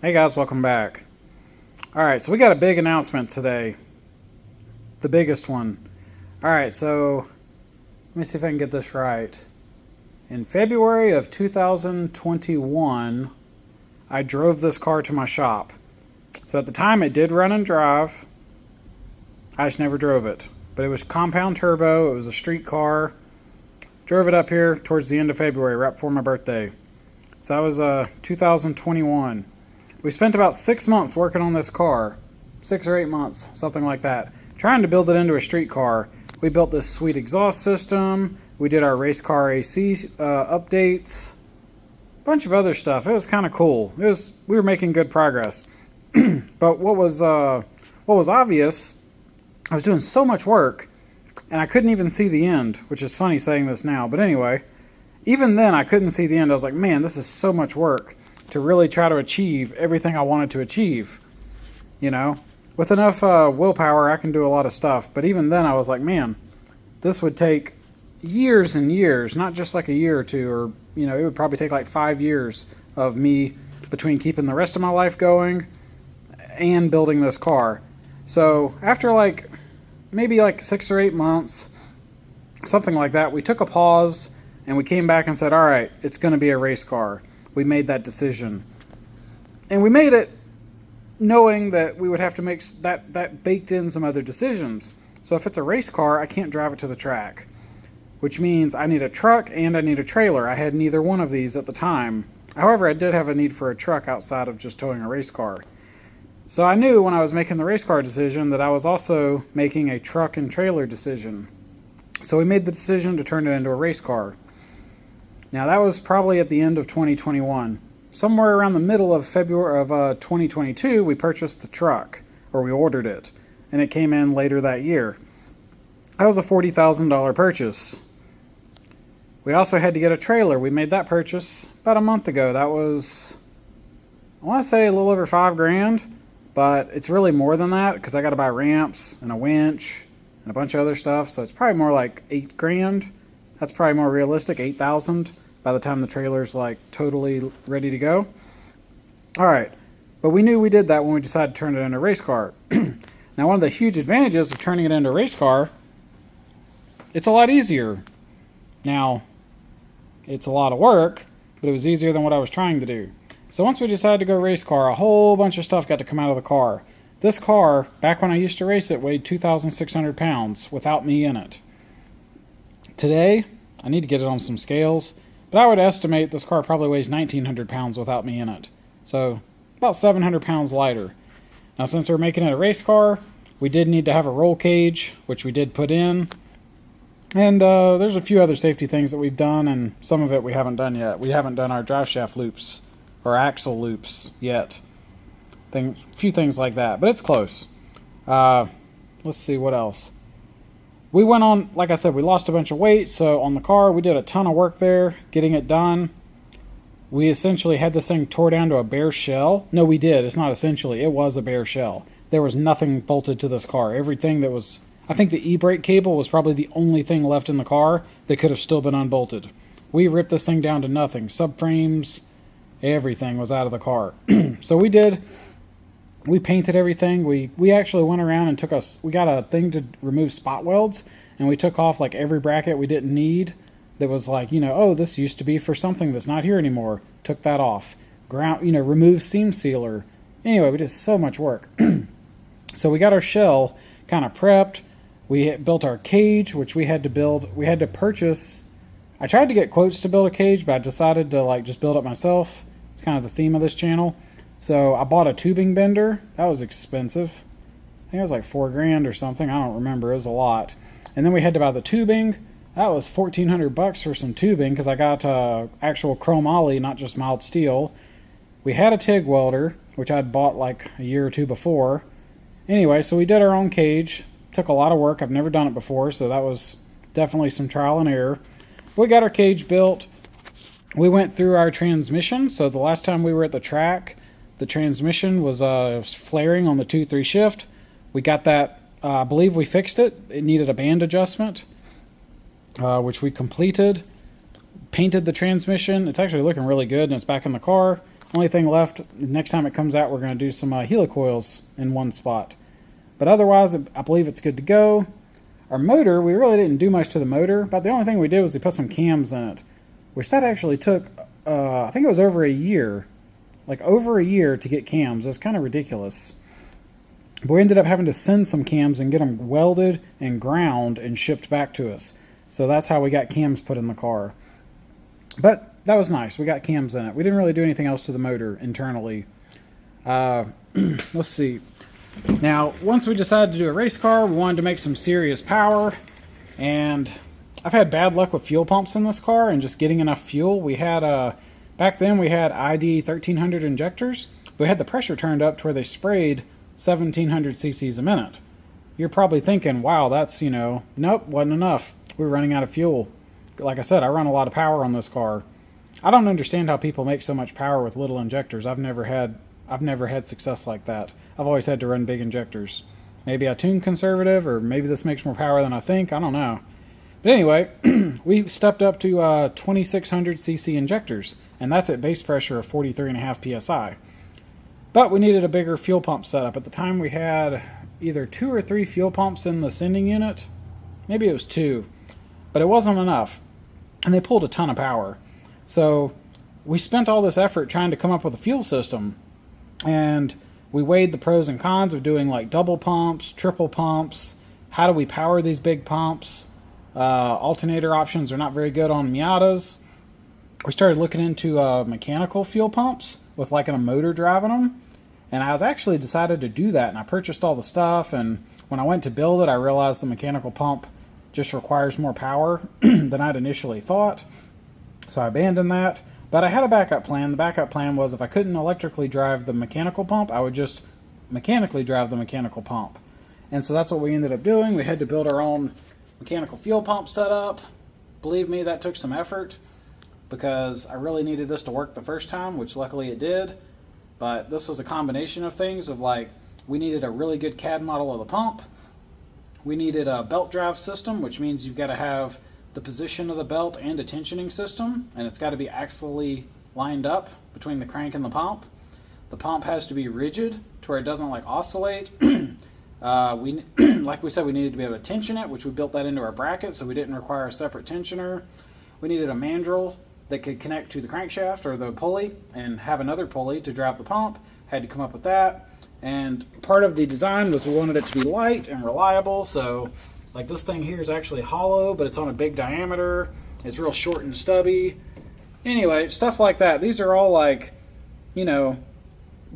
Hey guys, welcome back. Alright, so we got a big announcement today. The biggest one. Alright, so let me see if I can get this right. In February of 2021, I drove this car to my shop. So at the time it did run and drive. I just never drove it. But it was compound turbo, it was a street car. Drove it up here towards the end of February, right before my birthday. So that was 2021. We spent about 6 months working on this car. 6 or 8 months, something like that. Trying to build it into a street car. We built this sweet exhaust system. We did our race car AC updates. A bunch of other stuff. It was kind of cool. We were making good progress. But what was obvious, I was doing so much work, and I couldn't even see the end, which is funny saying this now. But anyway, even then I couldn't see the end. I was like, man, this is so much work to really try to achieve everything I wanted to achieve. You know, with enough willpower, I can do a lot of stuff. But even then, I was like, man, this would take years and years, not just like a year or two, or, you know, it would probably take like 5 years of me between keeping the rest of my life going and building this car. So after maybe 6 or 8 months, something like that, we took a pause and we came back and said, all right, it's going to be a race car. We made that decision. And we made it knowing that we would have to make that baked in some other decisions. So if it's a race car, I can't drive it to the track, which means I need a truck and I need a trailer. I had neither one of these at the time. However, I did have a need for a truck outside of just towing a race car. So I knew when I was making the race car decision that I was also making a truck and trailer decision. So we made the decision to turn it into a race car. Now that was probably at the end of 2021. Somewhere around the middle of February of 2022, we purchased the truck, or we ordered it, and it came in later that year. That was a $40,000 purchase. We also had to get a trailer. We made that purchase about a month ago. That was, I want to say, a little over $5,000, but it's really more than that because I got to buy ramps and a winch and a bunch of other stuff. So it's probably more like $8,000. That's probably more realistic, $8,000 by the time the trailer's like totally ready to go. All right, but we knew we did that when we decided to turn it into a race car. Now, one of the huge advantages of turning it into a race car, it's a lot easier. Now, it's a lot of work, but it was easier than what I was trying to do. So once we decided to go race car, a whole bunch of stuff got to come out of the car. This car, back when I used to race it, weighed 2,600 pounds without me in it. Today, I need to get it on some scales, but I would estimate this car probably weighs 1,900 pounds without me in it. So, about 700 pounds lighter. Now, since we're making it a race car, we did need to have a roll cage, which we did put in. And there's a few other safety things that we've done, and some of it we haven't done yet. We haven't done our drive shaft loops, or axle loops yet. A few things like that, but it's close. Let's see, what else? We went on, like I said, we lost a bunch of weight, so on the car, we did a ton of work there, getting it done. We essentially had this thing tore down to a bare shell. No, we did. It's not essentially. It was a bare shell. There was nothing bolted to this car. Everything that was, I think the e-brake cable was probably the only thing left in the car that could have still been unbolted. We ripped this thing down to nothing. Subframes, everything was out of the car. So we painted everything. We actually went around and we got a thing to remove spot welds, and we took off like every bracket we didn't need that was like, oh, this used to be for something that's not here anymore. Took that off. Remove seam sealer. Anyway, we did so much work. So we got our shell kind of prepped. We built our cage, which we had to build. We had to purchase. I tried to get quotes to build a cage, but I decided to just build it myself. It's kind of the theme of this channel. So I bought a tubing bender. That was expensive. I think it was like $4,000 or something. I don't remember. It was a lot. And then we had to buy the tubing. That was $1,400 for some tubing because I got actual chromoly, not just mild steel. We had a TIG welder, which I'd bought like a year or two before. Anyway, so we did our own cage. Took a lot of work. I've never done it before, so that was definitely some trial and error. We got our cage built. We went through our transmission. So the last time we were at the track, the transmission was flaring on the 2-3 shift. We got that, I believe we fixed it. It needed a band adjustment, which we completed. Painted the transmission. It's actually looking really good, and it's back in the car. Only thing left, next time it comes out, we're going to do some helicoils in one spot. But otherwise, I believe it's good to go. Our motor, we really didn't do much to the motor, but the only thing we did was we put some cams in it, which that actually took, I think it was over a year. Like over a year to get cams. It was kind of ridiculous. But we ended up having to send some cams and get them welded and ground and shipped back to us. So that's how we got cams put in the car. But that was nice. We got cams in it. We didn't really do anything else to the motor internally. Let's see. Now, once we decided to do a race car, we wanted to make some serious power. And I've had bad luck with fuel pumps in this car and just getting enough fuel. We had, back then we had ID 1300 injectors. We had the pressure turned up to where they sprayed 1700 cc's a minute. You're probably thinking, wow, that's, nope, wasn't enough. We're running out of fuel. Like I said, I run a lot of power on this car. I don't understand how people make so much power with little injectors. I've never had success like that. I've always had to run big injectors. Maybe I tune conservative, or maybe this makes more power than I think. I don't know. But anyway, we stepped up to 2600 cc injectors, and that's at base pressure of 43.5 psi. But we needed a bigger fuel pump setup. At the time we had either 2 or 3 fuel pumps in the sending unit. Maybe it was 2. But it wasn't enough. And they pulled a ton of power. So we spent all this effort trying to come up with a fuel system. And we weighed the pros and cons of doing like double pumps, triple pumps. How do we power these big pumps? Alternator options are not very good on Miatas. We started looking into mechanical fuel pumps with like a motor driving them. And I was actually decided to do that. And I purchased all the stuff. And when I went to build it, I realized the mechanical pump just requires more power than I'd initially thought. So I abandoned that. But I had a backup plan. The backup plan was if I couldn't electrically drive the mechanical pump, I would just mechanically drive the mechanical pump. And so that's what we ended up doing. We had to build our own mechanical fuel pump setup. Believe me, that took some effort because I really needed this to work the first time, which luckily it did. But this was a combination of things of like, we needed a really good CAD model of the pump. We needed a belt drive system, which means you've got to have the position of the belt and a tensioning system, and it's got to be axially lined up between the crank and the pump. The pump has to be rigid to where it doesn't like oscillate. Like we said, we needed to be able to tension it, which we built that into our bracket, so we didn't require a separate tensioner. We needed a mandrel that could connect to the crankshaft or the pulley and have another pulley to drive the pump. Had to come up with that. And part of the design was we wanted it to be light and reliable, so like this thing here is actually hollow, but it's on a big diameter. It's real short and stubby. Anyway, stuff like that. These are all like,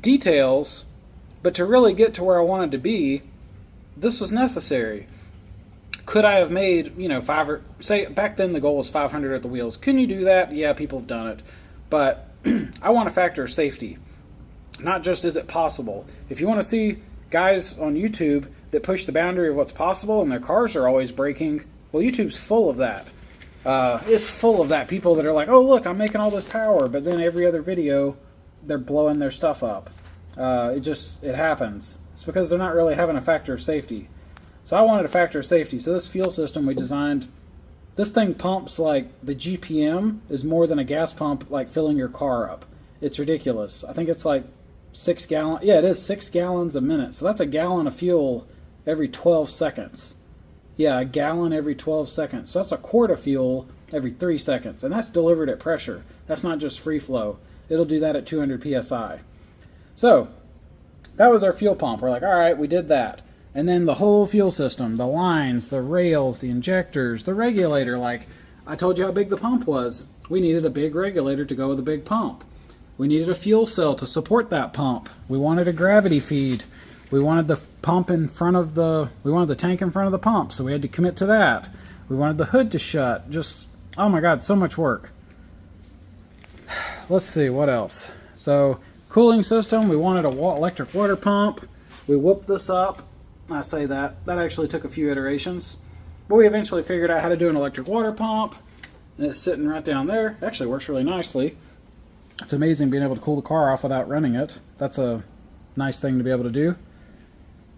details, but to really get to where I wanted to be, this was necessary. Could I have made, say back then the goal was 500 at the wheels. Can you do that? Yeah, people have done it. But I want a factor of safety. Not just is it possible. If you want to see guys on YouTube that push the boundary of what's possible and their cars are always breaking, well, YouTube's full of that. It's full of that. People that are like, oh, look, I'm making all this power, but then every other video, they're blowing their stuff up. It happens. It's because they're not really having a factor of safety. So I wanted a factor of safety. So this fuel system we designed, this thing pumps like the GPM is more than a gas pump like filling your car up. It's ridiculous. I think it's like 6 gallons. Yeah, it is 6 gallons a minute. So that's a gallon of fuel every 12 seconds. Yeah, a gallon every 12 seconds. So that's a quart of fuel every 3 seconds. And that's delivered at pressure. That's not just free flow. It'll do that at 200 psi. So that was our fuel pump. We're like, all right, we did that. And then the whole fuel system, the lines, the rails, the injectors, the regulator. Like I told you how big the pump was. We needed a big regulator to go with a big pump. We needed a fuel cell to support that pump. We wanted a gravity feed. We wanted the pump in front of we wanted the tank in front of the pump, so we had to commit to that. We wanted the hood to shut. Just, oh my God, so much work. Let's see, what else? So, cooling system, we wanted an electric water pump. We whooped this up. I say that. That actually took a few iterations. But we eventually figured out how to do an electric water pump. And it's sitting right down there. It actually works really nicely. It's amazing being able to cool the car off without running it. That's a nice thing to be able to do.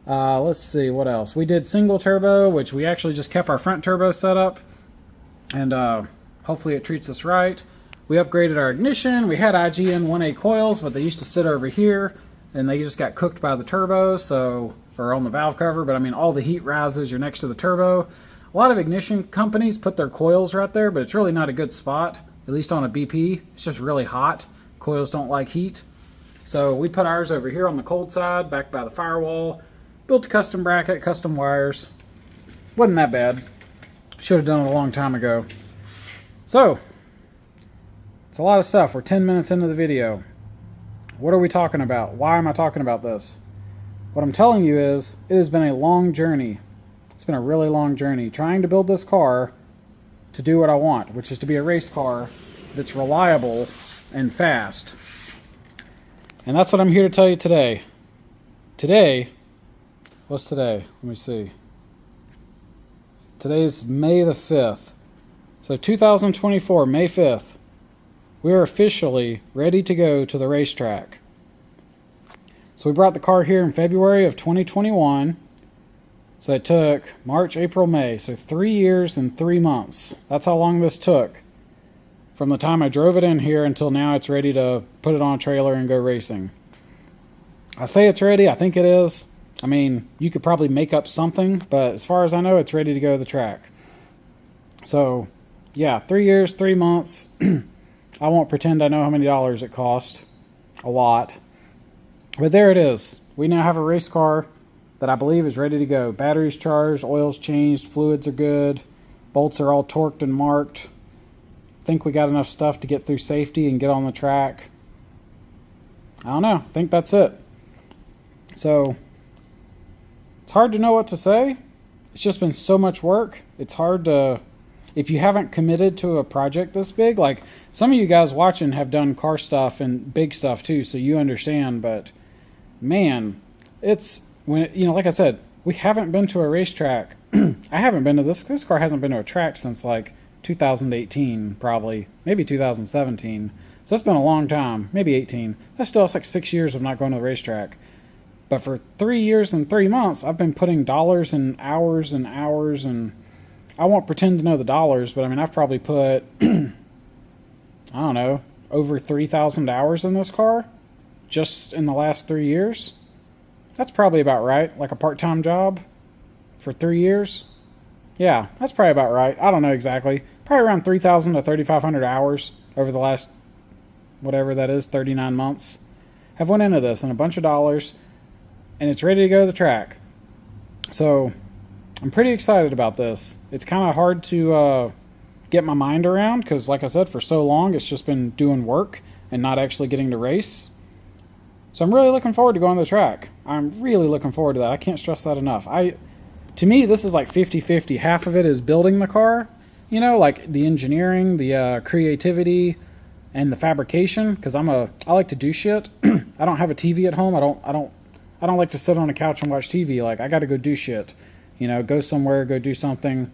Let's see, what else? We did single turbo, which we actually just kept our front turbo set up. And hopefully it treats us right. We upgraded our ignition. We had IGN 1A coils, but they used to sit over here, and they just got cooked by the turbo, or on the valve cover. But I mean, all the heat rises. You're next to the turbo. A lot of ignition companies put their coils right there, but it's really not a good spot, at least on a BP. It's just really hot. Coils don't like heat. So we put ours over here on the cold side, back by the firewall. Built a custom bracket, custom wires. Wasn't that bad. Should have done it a long time ago. So, it's a lot of stuff. We're 10 minutes into the video. What are we talking about? Why am I talking about this? What I'm telling you is, it has been a long journey. It's been a really long journey trying to build this car to do what I want, which is to be a race car that's reliable and fast. And that's what I'm here to tell you today. Today, what's today? Let me see. Today's May the 5th. So 2024, May 5th. We are officially ready to go to the racetrack. So we brought the car here in February of 2021. So it took March, April, May. So 3 years and 3 months. That's how long this took. From the time I drove it in here until now it's ready to put it on a trailer and go racing. I say it's ready. I think it is. I mean, you could probably make up something, but as far as I know, it's ready to go to the track. So, yeah, 3 years, 3 months. I won't pretend I know how many dollars it cost. A lot. But there it is. We now have a race car that I believe is ready to go. Batteries charged, oil's changed, fluids are good, bolts are all torqued and marked. Think we got enough stuff to get through safety and get on the track. I don't know. I think that's it. So, it's hard to know what to say. It's just been so much work. It's hard to, if you haven't committed to a project this big, like some of you guys watching have done car stuff and big stuff too, so you understand, but man, it's, when you know, like I said, we haven't been to a racetrack. I haven't been to this car hasn't been to a track since like 2018, probably, maybe 2017. So it's been a long time, maybe 18. That's like 6 years of not going to the racetrack. But for 3 years and 3 months, I've been putting dollars and hours, and I won't pretend to know the dollars, but I mean, I've probably put, I don't know, over 3,000 hours in this car just in the last 3 years. That's probably about right, like a part-time job for 3 years. Yeah, that's probably about right. I don't know exactly. Probably around 3,000 to 3,500 hours over the last, whatever that is, 39 months. Have went into this and a bunch of dollars, and it's ready to go to the track. So, I'm pretty excited about this. It's kind of hard to get my mind around because, like I said, for so long it's just been doing work and not actually getting to race. So I'm really looking forward to going to the track. I'm really looking forward to that. I can't stress that enough. To me, this is like 50-50. Half of it is building the car, you know, like the engineering, the creativity, and the fabrication. Because I like to do shit. I don't have a TV at home. I don't like to sit on a couch and watch TV. Like, I got to go do shit. You know, go somewhere, go do something.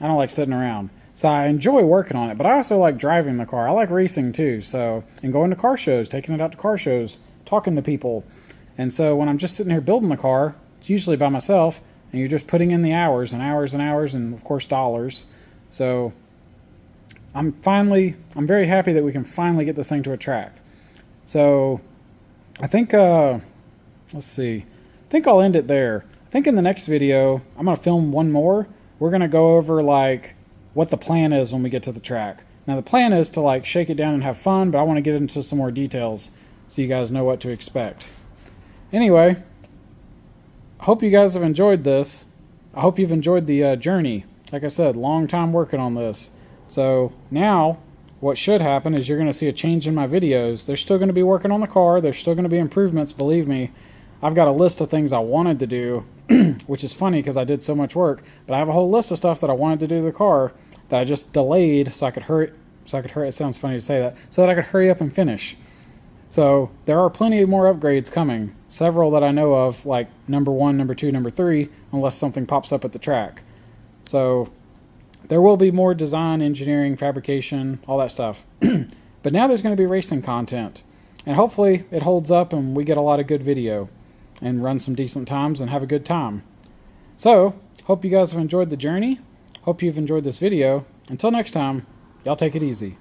I don't like sitting around. So I enjoy working on it, but I also like driving the car. I like racing too. So, and going to car shows, taking it out to car shows, talking to people. And so when I'm just sitting here building the car, it's usually by myself, and you're just putting in the hours and hours and hours and of course dollars. So I'm very happy that we can finally get this thing to a track. So I think, let's see, I think I'll end it there. I think in the next video, I'm going to film one more. We're going to go over like what the plan is when we get to the track. Now the plan is to like shake it down and have fun, but I want to get into some more details so you guys know what to expect. Anyway, I hope you guys have enjoyed this. I hope you've enjoyed the journey. Like I said, long time working on this. So now what should happen is you're going to see a change in my videos. They're still going to be working on the car. There's still going to be improvements, believe me. I've got a list of things I wanted to do, which is funny because I did so much work, but I have a whole list of stuff that I wanted to do to the car that I just delayed so I could hurry, it sounds funny to say that, so that I could hurry up and finish. So there are plenty more upgrades coming, several that I know of, like number 1, number 2, number 3, unless something pops up at the track. So there will be more design, engineering, fabrication, all that stuff. But now there's going to be racing content, and hopefully it holds up and we get a lot of good video and run some decent times and have a good time. So, hope you guys have enjoyed the journey. Hope you've enjoyed this video. Until next time, y'all take it easy.